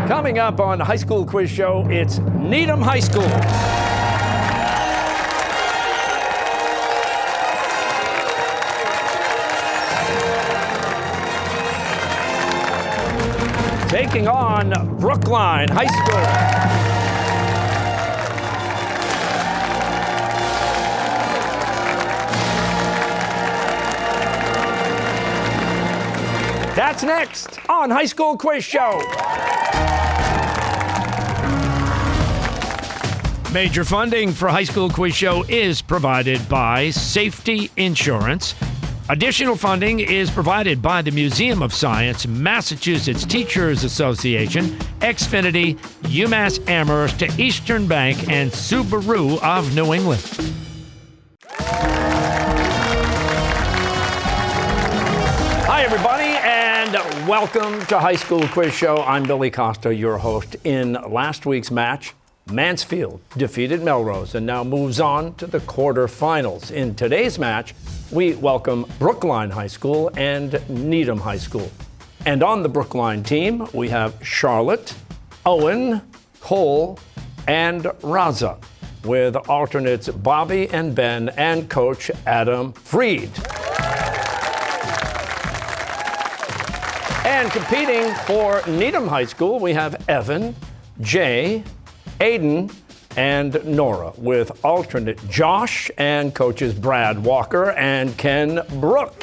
Coming up on High School Quiz Show, it's Needham High School. Taking on Brookline High School. That's next on High School Quiz Show. Major funding for High School Quiz Show is provided by Safety Insurance. Additional funding is provided by the Museum of Science, Massachusetts Teachers Association, Xfinity, UMass Amherst, Eastern Bank, and Subaru of New England. Hi, everybody, and welcome to High School Quiz Show. I'm Billy Costa, your host. In last week's match, Mansfield defeated Melrose and now moves on to the quarterfinals. In today's match, we welcome Brookline High School and Needham High School. And on the Brookline team, we have Charlotte, Owen, Cole, and Raza, with alternates Bobby and Ben and coach Adam Freed. And competing for Needham High School, we have Evan, Jay, Aiden, and Nora, with alternate Josh and coaches Brad Walker and Ken Brook.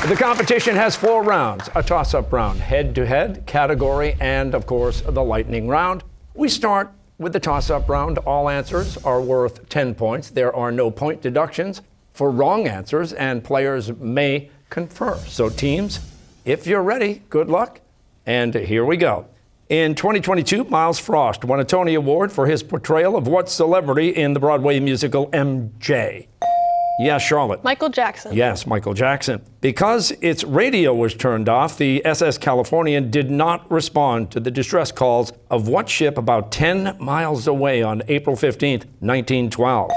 The competition has 4 rounds, a toss-up round, head-to-head, category, and, of course, the lightning round. We start with the toss-up round. All answers are worth 10 points. There are no point deductions for wrong answers, and players may confer. So teams, if you're ready, good luck. And here we go. In 2022, Miles Frost won a Tony Award for his portrayal of what celebrity in the Broadway musical MJ? Yes, Charlotte. Michael Jackson. Yes, Michael Jackson. Because its radio was turned off, the SS Californian did not respond to the distress calls of what ship about 10 miles away on April 15th, 1912?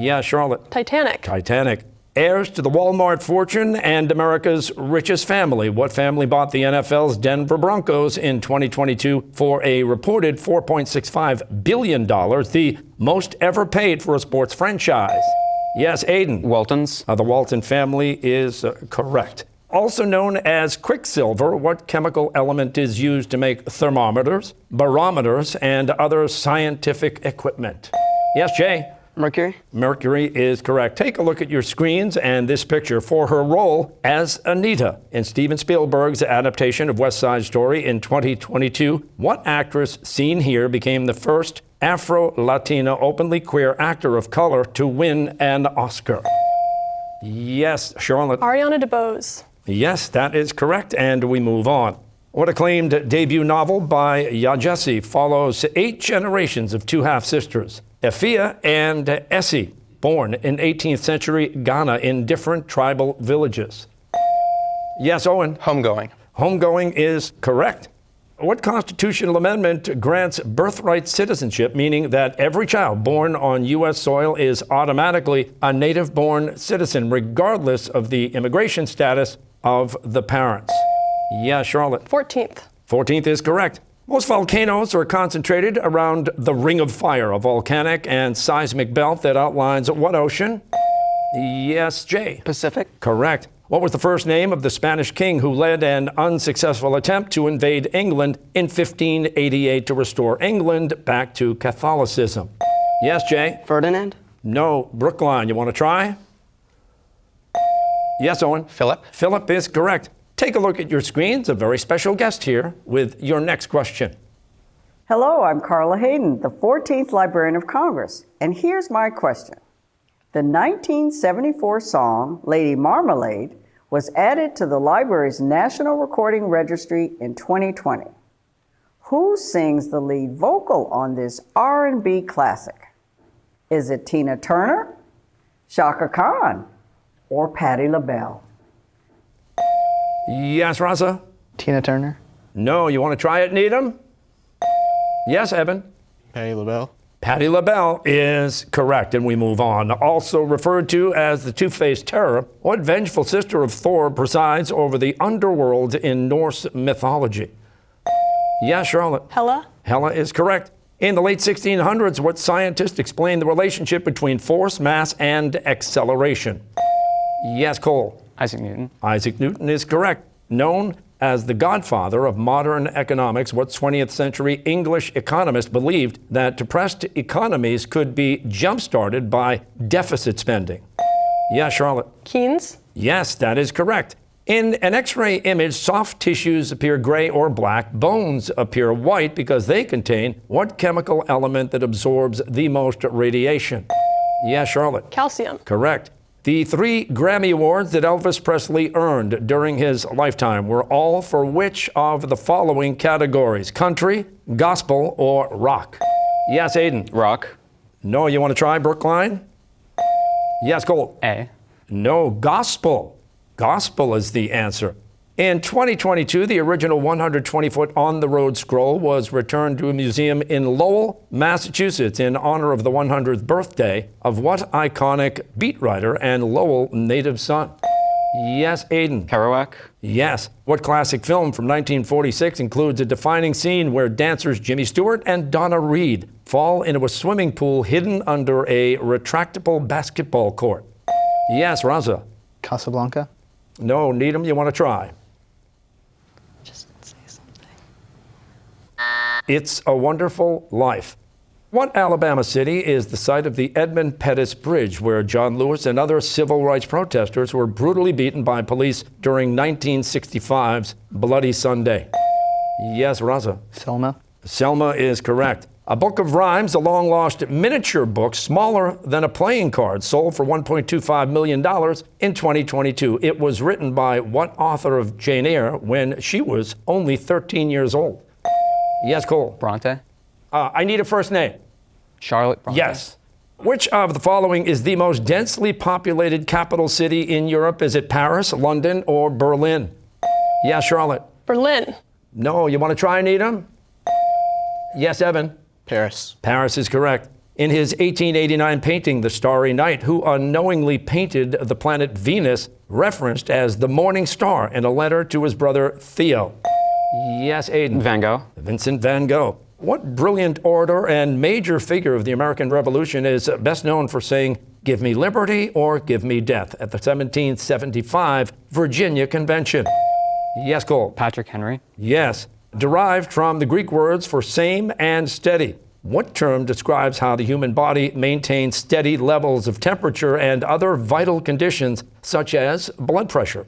Yes, Charlotte. Titanic. Titanic. Heirs to the Walmart fortune and America's richest family. What family bought the NFL's Denver Broncos in 2022 for a reported $4.65 billion, the most ever paid for a sports franchise? Yes, Aiden. Waltons. The Walton family is correct. Also known as quicksilver, what chemical element is used to make thermometers, barometers, and other scientific equipment? Yes, Jay. Mercury. Mercury is correct. Take a look at your screens and this picture for her role as Anita in Steven Spielberg's adaptation of West Side Story in 2022. What actress seen here became the first Afro-Latina openly queer actor of color to win an Oscar? Yes, Charlotte. Ariana DeBose. Yes, that is correct, and we move on. What acclaimed debut novel by Yajesi follows 8 generations of 2 half-sisters, Efia and Essie, born in 18th century Ghana in different tribal villages? Yes, Owen. Homegoing. Homegoing is correct. What constitutional amendment grants birthright citizenship, meaning that every child born on U.S. soil is automatically a native-born citizen, regardless of the immigration status of the parents? Yeah, Charlotte. 14th. 14th is correct. Most volcanoes are concentrated around the Ring of Fire, a volcanic and seismic belt that outlines what ocean? Yes, Jay. Pacific. Correct. What was the first name of the Spanish king who led an unsuccessful attempt to invade England in 1588 to restore England back to Catholicism? Yes, Jay. Ferdinand. No. Brookline, you want to try? Yes, Owen. Philip. Philip is correct. Take a look at your screens. A very special guest here with your next question. Hello, I'm Carla Hayden, the 14th Librarian of Congress, and here's my question. The 1974 song, Lady Marmalade, was added to the library's National Recording Registry in 2020. Who sings the lead vocal on this R&B classic? Is it Tina Turner, Chaka Khan, or Patti LaBelle? Yes, Raza? Tina Turner. No, you want to try it, Needham? Yes, Evan? Patti LaBelle. Patti LaBelle is correct, and we move on. Also referred to as the two-faced terror, what vengeful sister of Thor presides over the underworld in Norse mythology? Yes, Charlotte. Hela? Hela is correct. In the late 1600s, what scientist explained the relationship between force, mass, and acceleration? Yes, Cole. Isaac Newton. Isaac Newton is correct. Known as the godfather of modern economics, what 20th century English economist believed that depressed economies could be jump-started by deficit spending? Yes, Charlotte. Keynes? Yes, that is correct. In an X-ray image, soft tissues appear gray or black. Bones appear white because they contain what chemical element that absorbs the most radiation? Yes, Charlotte. Calcium. Correct. The 3 Grammy Awards that Elvis Presley earned during his lifetime were all for which of the following categories? Country, gospel, or rock? Yes, Aiden. Rock. No, you want to try Brookline? Yes, Cole. A. No, gospel. Gospel is the answer. In 2022, the original 120-foot on-the-road scroll was returned to a museum in Lowell, Massachusetts, in honor of the 100th birthday of what iconic beat writer and Lowell native son? Yes, Aiden. Kerouac. Yes. What classic film from 1946 includes a defining scene where dancers Jimmy Stewart and Donna Reed fall into a swimming pool hidden under a retractable basketball court? Yes, Raza. Casablanca. No, Needham, you want to try? Just say something. It's a Wonderful Life. What Alabama city is the site of the Edmund Pettus Bridge, where John Lewis and other civil rights protesters were brutally beaten by police during 1965's Bloody Sunday? Yes, Raza. Selma. Selma is correct. A book of rhymes, a long-lost miniature book smaller than a playing card, sold for $1.25 million in 2022. It was written by what author of Jane Eyre when she was only 13 years old? Yes, Cole. Bronte. I need a first name. Charlotte Bronte. Yes. Which of the following is the most densely populated capital city in Europe? Is it Paris, London, or Berlin? Yes, Charlotte. Berlin. No, you want to try, Needham? Yes, Evan. Paris. Paris is correct. In his 1889 painting, The Starry Night, who unknowingly painted the planet Venus, referenced as the morning star in a letter to his brother Theo? Yes, Aiden. Van Gogh. Vincent van Gogh. What brilliant orator and major figure of the American Revolution is best known for saying, "Give me liberty or give me death," at the 1775 Virginia Convention? Yes, Cole. Patrick Henry. Yes. Derived from the Greek words for same and steady. What term describes how the human body maintains steady levels of temperature and other vital conditions, such as blood pressure?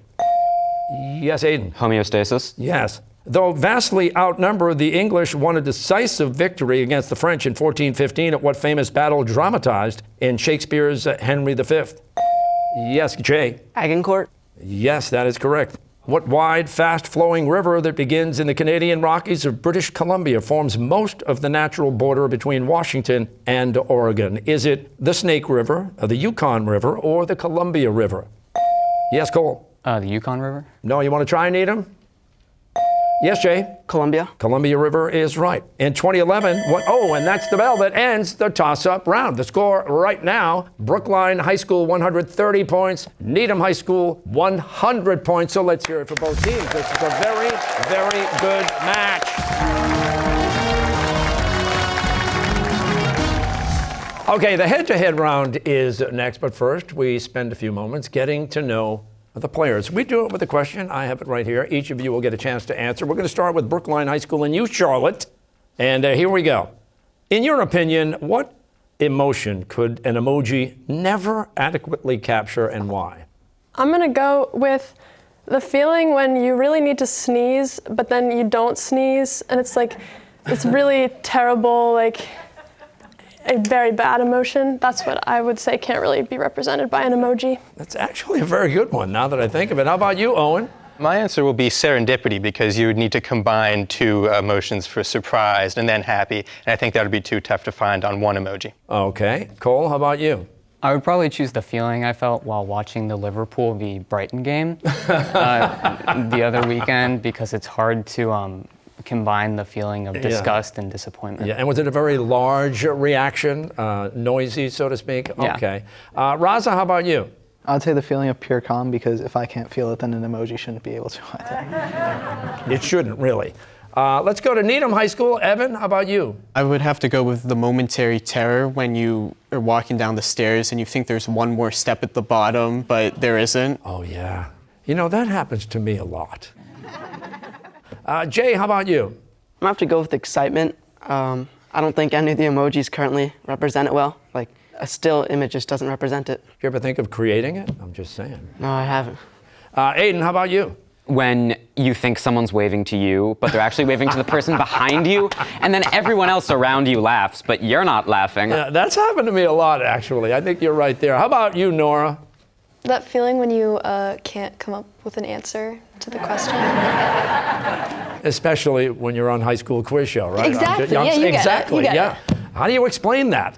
Yes, Aiden. Homeostasis. Yes. Though vastly outnumbered, the English won a decisive victory against the French in 1415 at what famous battle dramatized in Shakespeare's Henry V? Yes, Jay. Agincourt. Yes, that is correct. What wide, fast-flowing river that begins in the Canadian Rockies of British Columbia forms most of the natural border between Washington and Oregon? Is it the Snake River, the Yukon River, or the Columbia River? Yes, Cole. The Yukon River. No, you want to try, Needham? Yes, Jay. Columbia. Columbia River is right. In 2011, and that's the bell that ends the toss-up round. The score right now, Brookline High School 130 points, Needham High School 100 points. So let's hear it for both teams. This is a very, very good match. Okay, the head-to-head round is next, but first we spend a few moments getting to know the players. We do it with a question. I have it right here. Each of you will get a chance to answer. We're going to start with Brookline High School and you, Charlotte. And here we go. In your opinion, what emotion could an emoji never adequately capture and why? I'm going to go with the feeling when you really need to sneeze, but then you don't sneeze. And it's like, it's really terrible, like a very bad emotion. That's what I would say can't really be represented by an emoji. That's actually a very good one now that I think of it. How about you, Owen? My answer will be serendipity, because you would need to combine two emotions for surprised and then happy, and I think that would be too tough to find on one emoji. Okay. Cole, how about you? I would probably choose the feeling I felt while watching the Liverpool v. Brighton game the other weekend, because it's hard to combine the feeling of disgust and disappointment. Yeah, and was it a very large reaction, noisy, so to speak? Yeah. Okay. Raza, how about you? I'd say the feeling of pure calm, because if I can't feel it, then an emoji shouldn't be able to either. It shouldn't, really. Let's go to Needham High School. Evan, how about you? I would have to go with the momentary terror when you are walking down the stairs and you think there's one more step at the bottom, but there isn't. Oh, yeah. You know, that happens to me a lot. Jay, how about you? I'm gonna have to go with excitement. I don't think any of the emojis currently represent it well. Like, a still image just doesn't represent it. You ever think of creating it? I'm just saying. No, I haven't. Aiden, how about you? When you think someone's waving to you, but they're actually waving to the person behind you, and then everyone else around you laughs, but you're not laughing. That's happened to me a lot, actually. I think you're right there. How about you, Nora? That feeling when you can't come up with an answer to the question. Especially when you're on High School Quiz Show, right? Exactly. Yeah, you get it. exactly. You get Yeah. How do you explain that?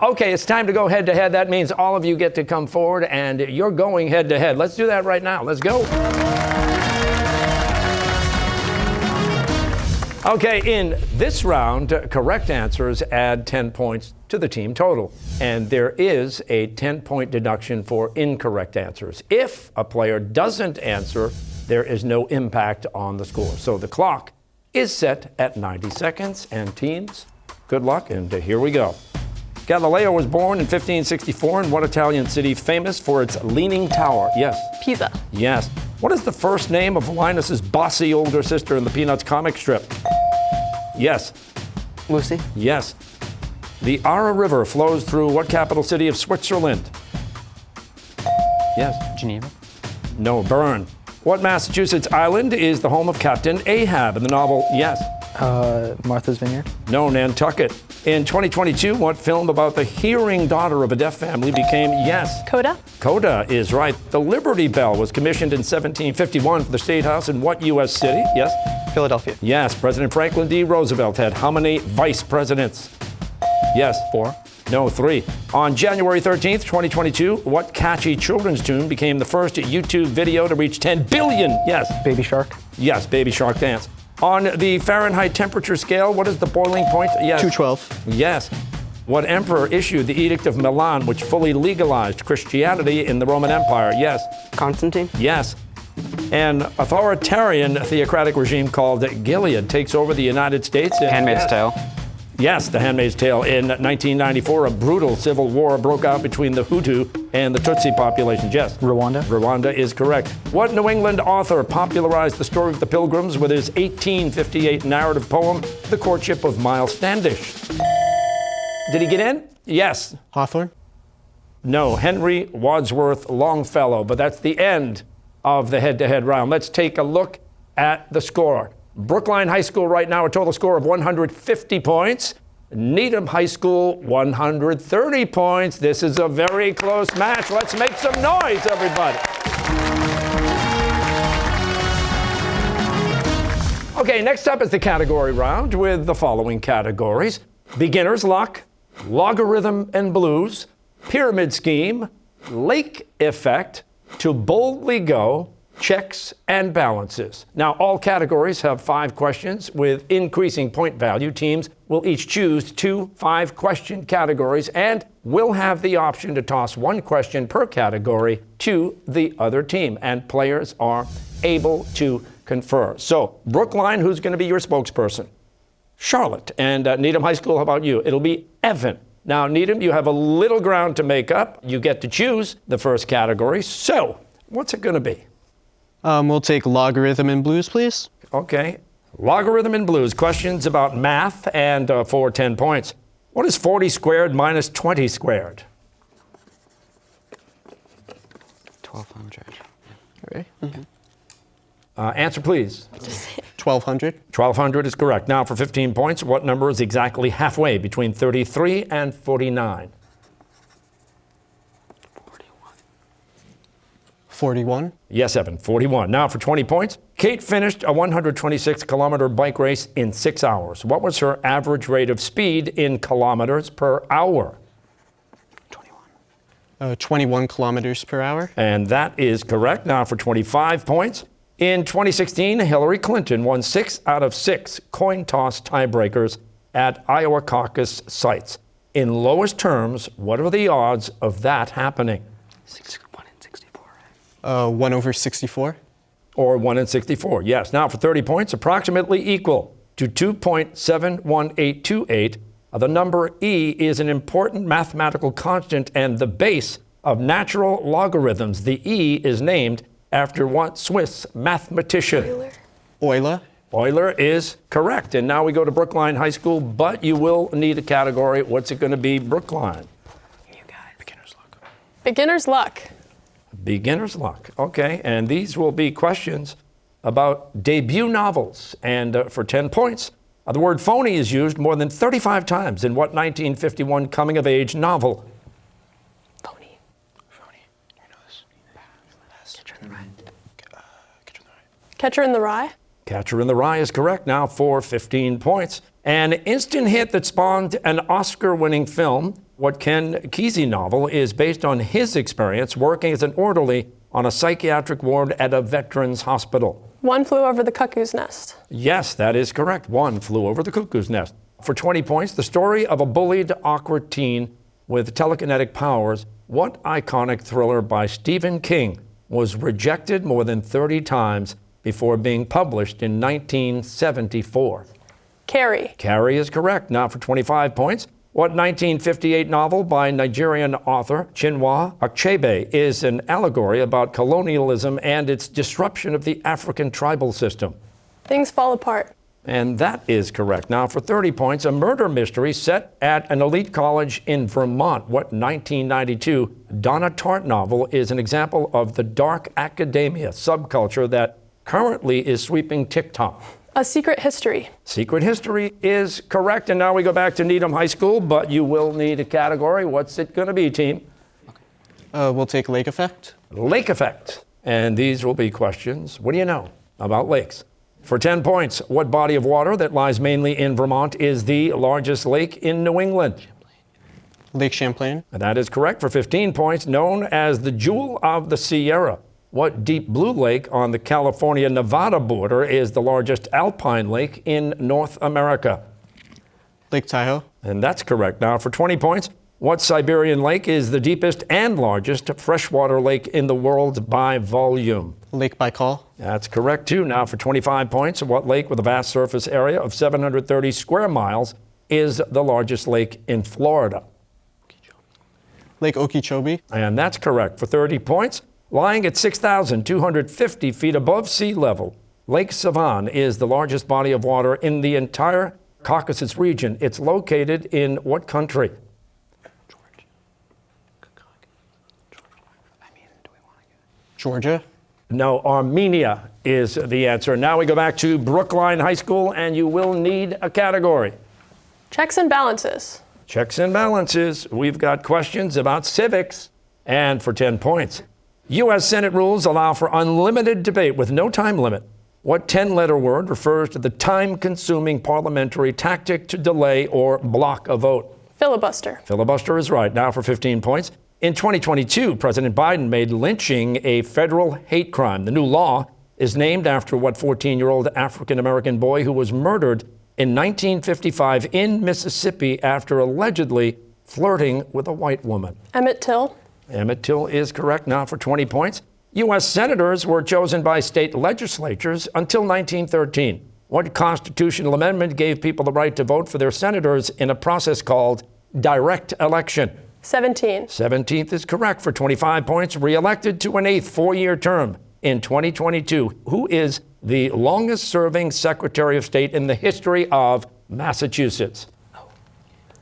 Okay, it's time to go head to head. That means all of you get to come forward, and you're going head to head. Let's do that right now. Let's go. Okay, in this round, correct answers add 10 points to the team total. And there is a 10-point deduction for incorrect answers. If a player doesn't answer, there is no impact on the score. So the clock is set at 90 seconds. And teams, good luck, and here we go. Galileo was born in 1564 in what Italian city famous for its leaning tower? Yes. Pisa. Yes. What is the first name of Linus's bossy older sister in the Peanuts comic strip? Yes. Lucy? Yes. The Ara River flows through what capital city of Switzerland? Yes. Geneva? No, Bern. What Massachusetts island is the home of Captain Ahab in the novel? Yes. Martha's Vineyard. No, Nantucket. In 2022, what film about the hearing daughter of a deaf family became? Yes. Coda? Coda is right. The Liberty Bell was commissioned in 1751 for the State House in what U.S. city? Yes. Philadelphia. Yes. President Franklin D. Roosevelt had how many vice presidents? Yes. 4. No, 3. On January 13th, 2022, what catchy children's tune became the first YouTube video to reach 10 billion? Yes. Baby Shark. Yes, Baby Shark Dance. On the Fahrenheit temperature scale, what is the boiling point? Yes. 212. Yes. What emperor issued the Edict of Milan, which fully legalized Christianity in the Roman Empire? Yes. Constantine? Yes. An authoritarian theocratic regime called Gilead takes over the United States. Handmaid's Tale. Yes, The Handmaid's Tale. In 1994, a brutal civil war broke out between the Hutu and the Tutsi populations. Yes. Rwanda. Rwanda is correct. What New England author popularized the story of the Pilgrims with his 1858 narrative poem, The Courtship of Miles Standish? Did he get in? Yes. Hawthorne? No, Henry Wadsworth Longfellow. But that's the end of the head-to-head round. Let's take a look at the score. Brookline High School right now, a total score of 150 points. Needham High School, 130 points. This is a very close match. Let's make some noise, everybody. Okay, next up is the category round with the following categories: beginner's luck, logarithm and blues, pyramid scheme, lake effect, to boldly go, checks and balances. Now, all categories have 5 questions with increasing point value. Teams will each choose 2 5-question categories and will have the option to toss 1 question per category to the other team, and players are able to confer. So, Brookline, who's going to be your spokesperson? Charlotte. And Needham High School, how about you? It'll be Evan. Now, Needham, you have a little ground to make up. You get to choose the first category. So, what's it going to be? We'll take logarithm and blues, please. Okay. Logarithm and blues. Questions about math and for 10 points. What is 40 squared minus 20 squared? 1,200. Okay. Answer, please. 1,200. 1,200 is correct. Now, for 15 points, what number is exactly halfway between 33 and 49? 41. Yes, Evan, 41. Now, for 20 points, Kate finished a 126-kilometer bike race in 6 hours. What was her average rate of speed in kilometers per hour? 21 kilometers per hour. And that is correct. Now, for 25 points, In 2016, Hillary Clinton won 6 out of 6 coin toss tiebreakers at Iowa caucus sites. In lowest terms, what are the odds of that happening? 1 in 64. 1 over 64. Or 1 in 64, yes. Now for 30 points, approximately equal to 2.71828. The number e is an important mathematical constant and the base of natural logarithms. The e is named after what Swiss mathematician? Euler. Euler is correct. And now we go to Brookline High School, but you will need a category. What's it going to be, Brookline? You got it. Beginner's luck. Beginner's luck. Beginner's luck. Okay, and these will be questions about debut novels. And for 10 points, the word phony is used more than 35 times in what 1951 coming-of-age novel? Phony. You know this. Catcher in the Rye. Catcher in the Rye. Catcher in the Rye is correct now for 15 points. An instant hit that spawned an Oscar-winning film. What Ken Kesey novel is based on his experience working as an orderly on a psychiatric ward at a veterans hospital. One Flew Over the Cuckoo's Nest. Yes, that is correct. One Flew Over the Cuckoo's Nest. For 20 points, the story of a bullied, awkward teen with telekinetic powers. What iconic thriller by Stephen King was rejected more than 30 times before being published in 1974? Carrie. Carrie is correct. Now for 25 points. What 1958 novel by Nigerian author Chinua Achebe is an allegory about colonialism and its disruption of the African tribal system? Things Fall Apart. And that is correct. Now for 30 points, a murder mystery set at an elite college in Vermont. What 1992 Donna Tartt novel is an example of the dark academia subculture that currently is sweeping TikTok? A Secret History. Secret History is correct. And now we go back to Needham High School, but you will need a category. What's it going to be, team? We'll take lake effect. Lake effect. And these will be questions. What do you know about lakes? For 10 points, what body of water that lies mainly in Vermont is the largest lake in New England? Lake Champlain. And that is correct. For 15 points, known as the Jewel of the Sierra. What deep blue lake on the California-Nevada border is the largest alpine lake in North America? Lake Tahoe. And that's correct. Now for 20 points, what Siberian lake is the deepest and largest freshwater lake in the world by volume? Lake Baikal. That's correct too. Now for 25 points, what lake with a vast surface area of 730 square miles is the largest lake in Florida? Lake Okeechobee. And that's correct. For 30 points, lying at 6,250 feet above sea level, Lake Savan is the largest body of water in the entire Caucasus region. It's located in what country? Georgia. No, Armenia is the answer. Now we go back to Brookline High School, and you will need a category. Checks and balances. Checks and balances. We've got questions about civics. And for 10 points, U.S. Senate rules allow for unlimited debate with no time limit. What 10-letter word refers to the time-consuming parliamentary tactic to delay or block a vote? Filibuster. Filibuster is right. Now for 15 points. In 2022, President Biden made lynching a federal hate crime. The new law is named after what 14-year-old African-American boy who was murdered in 1955 in Mississippi after allegedly flirting with a white woman? Emmett Till. Emmett Till is correct. Now for 20 points. U.S. senators were chosen by state legislatures until 1913. What constitutional amendment gave people the right to vote for their senators in a process called direct election? 17. 17th is correct. For 25 points, re-elected to an 8th four-year term in 2022. Who is the longest-serving Secretary of State in the history of Massachusetts?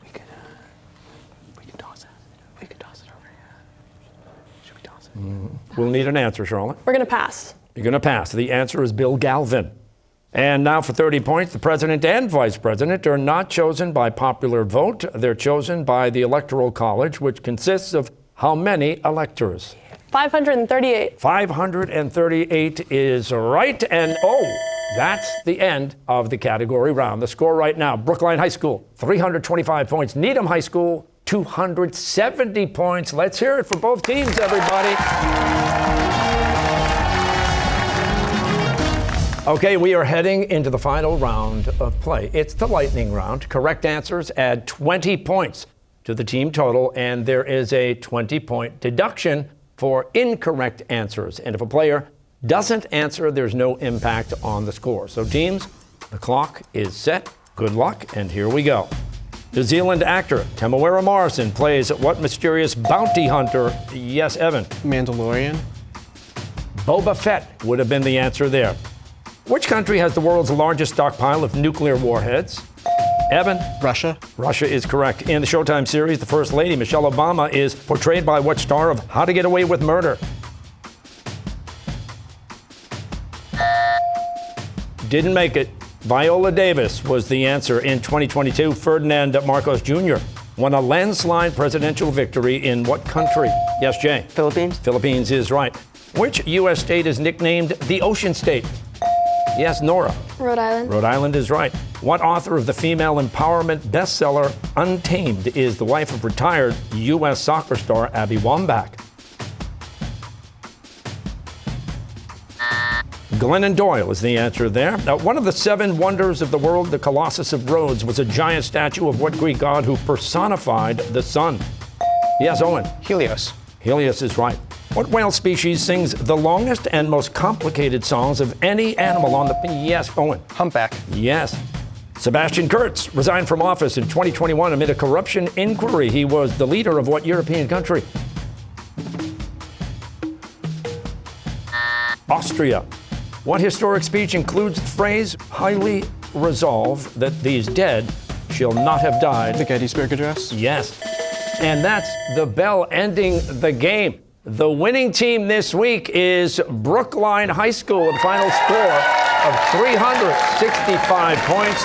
We could toss it. We could toss it over here. Should we toss it? We'll need an answer, Charlotte. We're going to pass. You're going to pass. The answer is Bill Galvin. And now for 30 points, the president and vice president are not chosen by popular vote. They're chosen by the Electoral College, which consists of how many electors? 538. 538 is right. And that's the end of the category round. The score right now, Brookline High School, 325 points. Needham High School, 270 points. Let's hear it for both teams, everybody. Okay, we are heading into the final round of play. It's the lightning round. Correct answers add 20 points to the team total, and there is a 20-point deduction for incorrect answers. And if a player doesn't answer, there's no impact on the score. So teams, the clock is set. Good luck, and here we go. New Zealand actor Temuera Morrison plays what mysterious bounty hunter? Yes, Evan. Mandalorian. Boba Fett would have been the answer there. Which country has the world's largest stockpile of nuclear warheads? Evan? Russia. Russia is correct. In the Showtime series, the First Lady, Michelle Obama, is portrayed by what star of How to Get Away with Murder? Didn't make it. Viola Davis was the answer. In 2022, Ferdinand Marcos Jr. won a landslide presidential victory in what country? Yes, Jay? Philippines. Philippines is right. Which U.S. state is nicknamed the Ocean State? Yes, Nora. Rhode Island. Rhode Island is right. What author of the female empowerment bestseller Untamed is the wife of retired U.S. soccer star Abby Wambach? Glennon Doyle is the answer there. Now, one of the 7 wonders of the world, the Colossus of Rhodes, was a giant statue of what Greek god who personified the sun? Yes, Owen. Helios. Helios is right. What whale species sings the longest and most complicated songs of any animal on the... Yes, Owen. Humpback. Yes. Sebastian Kurz resigned from office in 2021 amid a corruption inquiry. He was the leader of what European country? Austria. What historic speech includes the phrase, highly resolved that these dead shall not have died? The Gettysburg Address. Yes. And that's the bell ending the game. The winning team this week is Brookline High School with a final score of 365 points.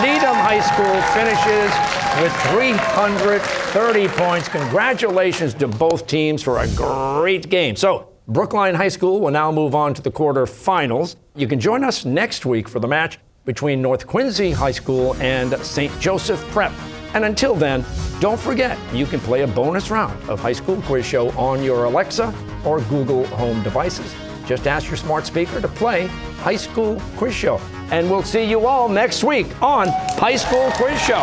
Needham High School finishes with 330 points. Congratulations to both teams for a great game. So Brookline High School will now move on to the quarterfinals. You can join us next week for the match between North Quincy High School and St. Joseph Prep. And until then, don't forget, you can play a bonus round of High School Quiz Show on your Alexa or Google Home devices. Just ask your smart speaker to play High School Quiz Show. And we'll see you all next week on High School Quiz Show.